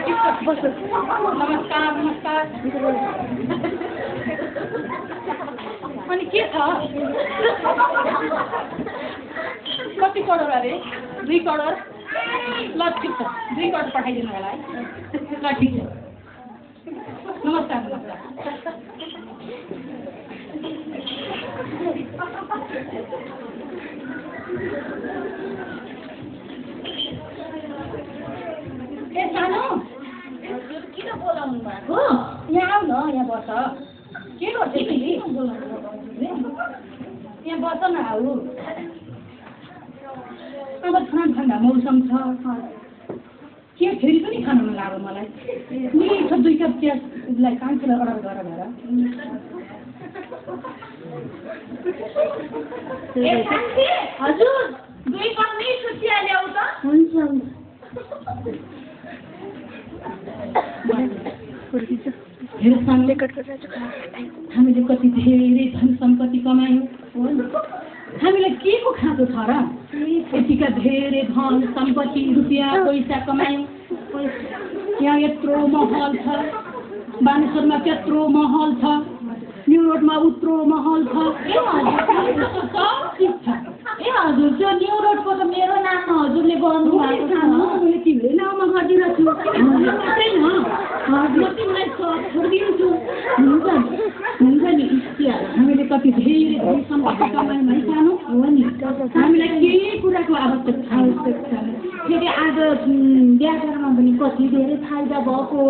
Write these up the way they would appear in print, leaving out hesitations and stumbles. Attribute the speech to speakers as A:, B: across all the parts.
A: नमस्कार नमस्कार अनि के छ कति करोड अरे 2 करोड ल ठिक छ 2 करोड पठाइदिनु होला है ल ठिक छ नमस्कार नमस्कार ए सानो हजुर किन बोलाउनु भएको यहाँ आऊ न यहाँ बस के गर्छ तिमी यहाँ बस न आऊ अब ठन्डा मौसम छ के फेरि पनि खानु मन लाग्यो मलाई मिठो 2 कप चियालाई कान्छीलाई अर्डर गर भएर हजुर 2 कप मिठो चिया ल्याऊ त हुन्छ हामीले कति धेरै धन सम्पत्ति कमायौँ हामीलाई के को खाँचो छ र यतिका धेरै धन सम्पत्ति रुपियाँ पैसा कमायौँ यहाँ यत्रो महल छ बानेश्वरमा त्यत्रो महल छ न्यु रोडमा उत्रो महल छ सब चिज छ ए हजुर त्यो न्यु रोडको त मेरो नाममा हजुरले गर्नु भएको छ मैले तिम्रो नाममा गरिदिरहेको छु मात्रै न म तिमीलाई छोडिदिन्छु हुन्छ नि हामीले कति धेरै सम्पत्ति कमायौँ है सानो हो नि हामीलाई केही कुराको आवश्यकता छैन फेरि आज व्यापारमा पनि कति धेरै फाइदा भएको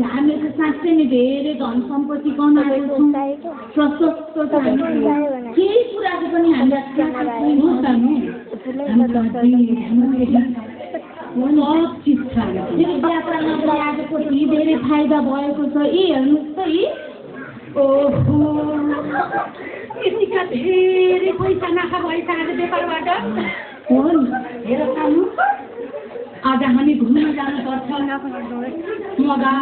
A: हामीले त साँच्चै नै धेरै धन सम्पत्ति कमाएको छौँ प्रशस्त छ केही कुराको पनि हामीलाई सब चिज छ व्यापारमा पनि आज कति धेरै फाइदा भएको छ यी हेर्नुहोस् त यी ओहो यतिका धेरै पैसा नाफा भएछ आज व्यापारबाट हो नि हेर सानो आज हामी घुम्न जानुपर्छ मगा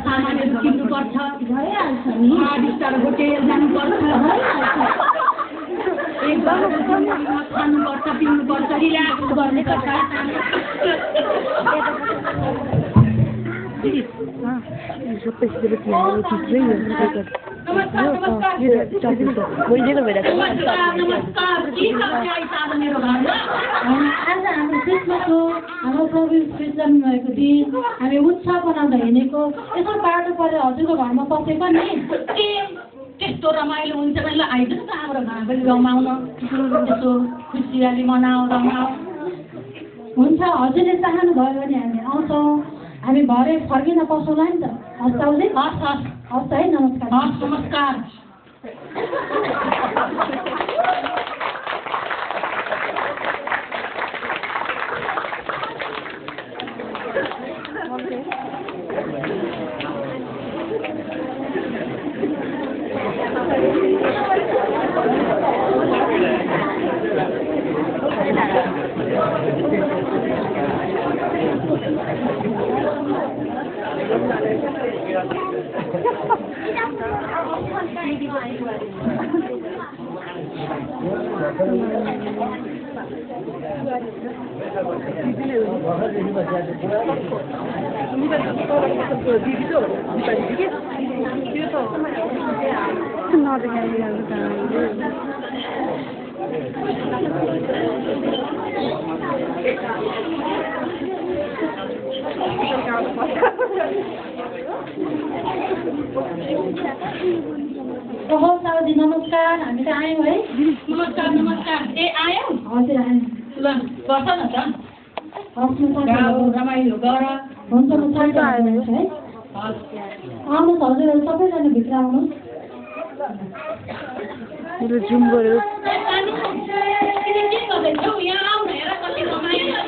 A: सामानहरू किन्नुपर्छ भइहाल्छ नि 5 स्टार होटेल जानुपर्छ भइहाल्छ एकदम खानुपर्छ पिउनुपर्छ रिल्याक्स गर्नुपर्छ हामी उत्सव बनाउँदा हिँडेको यसो बाटो परेर हजुरको घरमा बसेको नि त्यस्तो रमाइलो हुन्छ भने आइदिनु त हाम्रो घरमा पनि रमाउन यसो खुसियाली मनाऊ रमाऊ हुन्छ हजुरले चाहनुभयो भने हामी आउँछौँ हामी भरे फर्किन पसौँला नि त हस् आउँदै हस् हस् हस् है नमस्कार हस् नमस्कार ओहो साउजी नमस्कार हामी त आयौँ है नमस्कार नमस्कार ए आयौँ हजुर आयौँ ल बस न त रमाइलो गर हुन्छ म साइड आइदिनुहोस् है आउनुहोस् हजुरहरू सबैजना भित्र आउनुहोस् मेरो जुम गऱ्यो यहाँ आउन हेर कति रमाइलो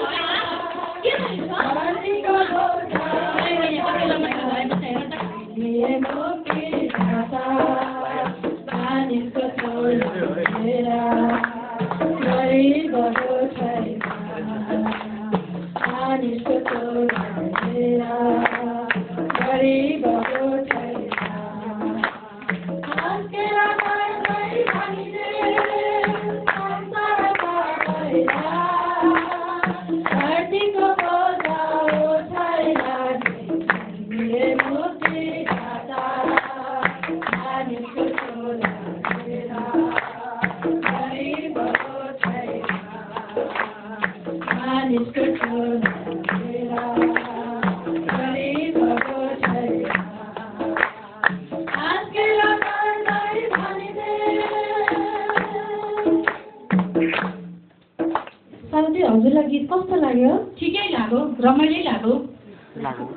B: लाग्यो?
A: ठिकै लाग्यो, रमाइलो लाग्यो।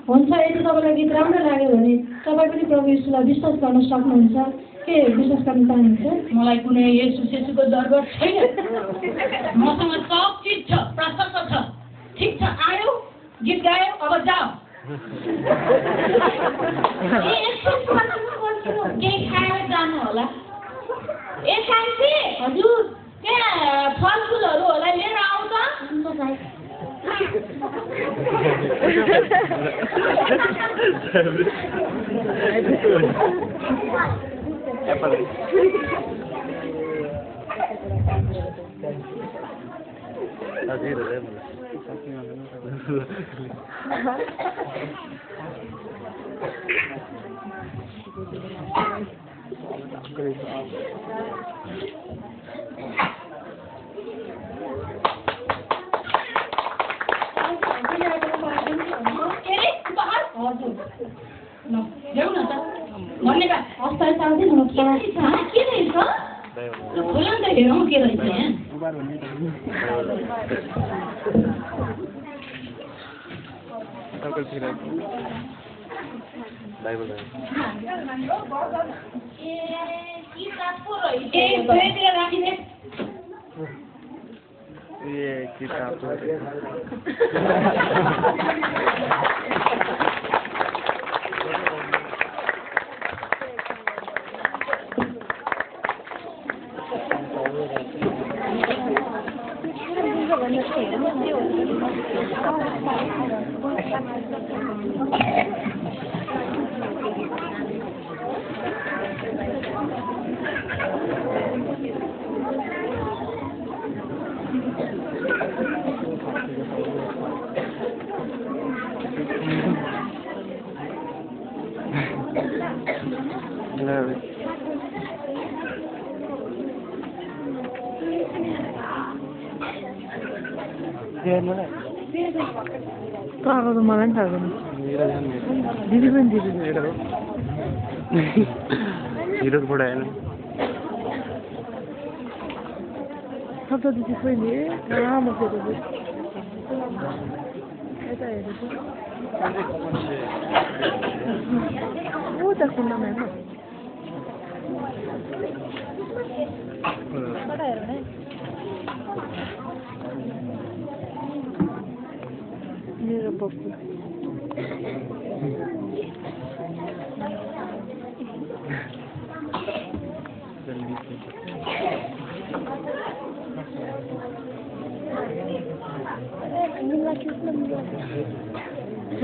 B: हुन्छ, यदि तपाईँलाई गीत राम्रो लाग्यो भने तपाईँ पनि प्रभु यीशुलाई विश्वास गर्न सक्नुहुन्छ। के विश्वास गर्न चाहनुहुन्छ?
A: मलाई कुनै येशूको दरबार छैन। मसँग सब चिज छ, प्रशस्त छ। ठिक छ, आयो, गीत गायो, अब जाऊ। केही खाएर जानु होला। ए साइन्सी, हजुर, त्यहाँ फलफुलहरू होला, लिएर आउँछ। ल्याउ न त धन्यवाद।
B: हस् त साथी हुनुहुन्छ।
A: के रहेछ खोला त हेरौँ के रहेछ यहाँ। राखिदिए
C: कहाँको त मलाई पनि थाहा छैन। दिदी पनि दिदी
D: हिरोबाट आएन
C: सब दिदी पहिले कहाँ बसेको थियो यता हेरेको ऊ त सुन्नमा हेर्नु कता हेर्नु है मेरो बक्कु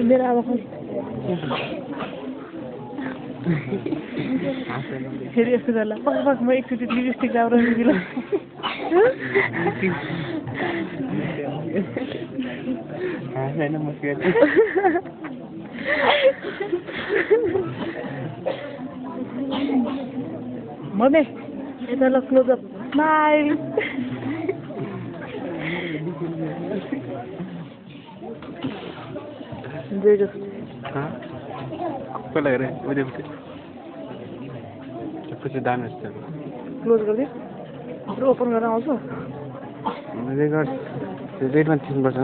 C: मेरा अब फेरि यस्तो गर्ला पक म एकचोटि लिपस्टिक राम्रो मिला मम्मी यता ल क्लोज अप स्माइल
D: पहिला हेरेँ उयो पछि दान
C: क्लोज गरिदियो ओपन गरेर आउँछु
D: रेकर्ड रेडमा थिच्नुपर्छ